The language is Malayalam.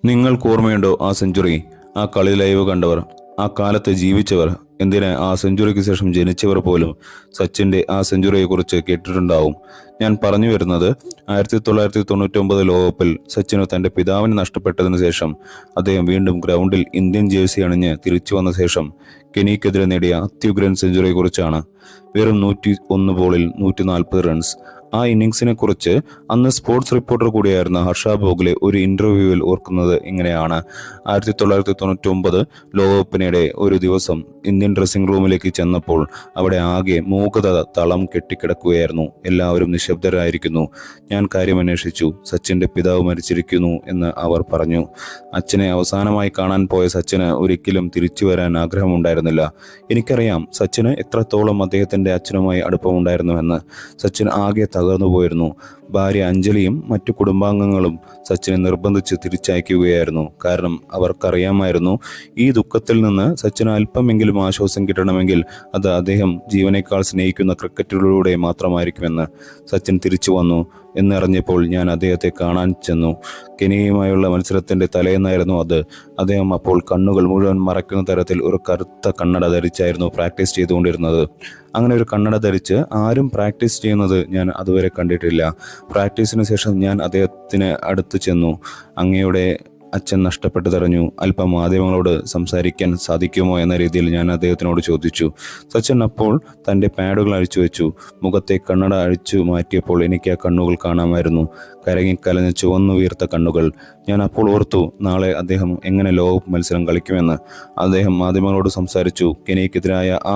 നിങ്ങൾക്ക് ഓർമ്മയുണ്ടോ ആ സെഞ്ചുറി? ആ കളി ലൈവ് കണ്ടവർ, ആ കാലത്ത് ജീവിച്ചവർ, എന്തിന് ആ സെഞ്ചുറിക്ക് ശേഷം ജനിച്ചവർ പോലും സച്ചിന്റെ ആ സെഞ്ചുറിയെക്കുറിച്ച് കേട്ടിട്ടുണ്ടാവും. ഞാൻ പറഞ്ഞു വരുന്നത് 1999 ലോകകപ്പിൽ സച്ചിന് തന്റെ പിതാവിനെ നഷ്ടപ്പെട്ടതിനു ശേഷം അദ്ദേഹം വീണ്ടും ഗ്രൗണ്ടിൽ ഇന്ത്യൻ ജേഴ്സി അണിഞ്ഞ് തിരിച്ചു വന്ന ശേഷം കെനിക്കെതിരെ നേടിയ അത്യുഗ്രൻ സെഞ്ചുറിയെക്കുറിച്ചാണ്. വെറും 101 ബോളിൽ 140 റൺസ്. ആ ഇന്നിംഗ്സിനെ കുറിച്ച് അന്ന് സ്പോർട്സ് റിപ്പോർട്ടർ കൂടിയായിരുന്ന ഹർഷ ഭോഗ്ലെ ഒരു ഇന്റർവ്യൂവിൽ ഓർക്കുന്നത് ഇങ്ങനെയാണ്: 1999 ലോകകപ്പിനിടെ ഒരു ദിവസം ഇന്ത്യൻ ഡ്രസ്സിംഗ് റൂമിലേക്ക് ചെന്നപ്പോൾ അവിടെ ആകെ മൂകത തളം കെട്ടിക്കിടക്കുകയായിരുന്നു. എല്ലാവരും നിശബ്ദരായിരിക്കുന്നു. ഞാൻ കാര്യമന്വേഷിച്ചു. സച്ചിന്റെ പിതാവ് മരിച്ചിരിക്കുന്നു എന്ന് അവർ പറഞ്ഞു. അച്ഛനെ അവസാനമായി കാണാൻ പോയ സച്ചിന് ഒരിക്കലും തിരിച്ചു വരാൻ ആഗ്രഹമുണ്ടായിരുന്നില്ല. എനിക്കറിയാം സച്ചിന് എത്രത്തോളം അദ്ദേഹത്തിന്റെ അച്ഛനുമായി അടുപ്പമുണ്ടായിരുന്നുവെന്ന്. സച്ചിൻ ആകെ തകർന്നു പോയിരുന്നു. ഭാര്യ അഞ്ജലിയും മറ്റു കുടുംബാംഗങ്ങളും സച്ചിനെ നിർബന്ധിച്ച് തിരിച്ചയക്കുകയായിരുന്നു. കാരണം അവർക്കറിയാമായിരുന്നു, ഈ ദുഃഖത്തിൽ നിന്ന് സച്ചിന് അല്പമെങ്കിലും ആശ്വാസം കിട്ടണമെങ്കിൽ അത് അദ്ദേഹം ജീവനേക്കാൾ സ്നേഹിക്കുന്ന ക്രിക്കറ്റിലൂടെ മാത്രമായിരിക്കുമെന്ന്. സച്ചിൻ തിരിച്ചു വന്നു എന്നറിഞ്ഞപ്പോൾ ഞാൻ അദ്ദേഹത്തെ കാണാൻ ചെന്നു. കെനിയയുമായുള്ള മത്സരത്തിന്റെ തലേന്നായിരുന്നു അത്. അദ്ദേഹം അപ്പോൾ കണ്ണുകൾ മുഴുവൻ മറയ്ക്കുന്ന തരത്തിൽ ഒരു കറുത്ത കണ്ണട ധരിച്ചായിരുന്നു പ്രാക്ടീസ് ചെയ്തുകൊണ്ടിരുന്നത്. അങ്ങനെ ഒരു കണ്ണട ധരിച്ച് ആരും പ്രാക്ടീസ് ചെയ്യുന്നത് ഞാൻ അതുവരെ കണ്ടിട്ടില്ല. പ്രാക്ടീസിന് ശേഷം ഞാൻ അദ്ദേഹത്തിന് അടുത്ത് ചെന്നു. അങ്ങയുടെ അച്ഛൻ നഷ്ടപ്പെട്ടു തടഞ്ഞു. അല്പം മാധ്യമങ്ങളോട് സംസാരിക്കാൻ സാധിക്കുമോ എന്ന രീതിയിൽ ഞാൻ അദ്ദേഹത്തിനോട് ചോദിച്ചു. സച്ചിൻ അപ്പോൾ തൻ്റെ പാഡുകൾ അഴിച്ചു വെച്ചു. മുഖത്തെ കണ്ണട അഴിച്ചു മാറ്റിയപ്പോൾ എനിക്ക് ആ കണ്ണുകൾ കാണാമായിരുന്നു. കരങ്ങിക്കലഞ്ഞ് ചുവന്നു വീർത്ത കണ്ണുകൾ. ഞാൻ അപ്പോൾ ഓർത്തു, നാളെ അദ്ദേഹം എങ്ങനെ ലോകകപ്പ് മത്സരം കളിക്കുമെന്ന്. അദ്ദേഹം മാധ്യമങ്ങളോട് സംസാരിച്ചു. കെനിയക്കെതിരായ ആ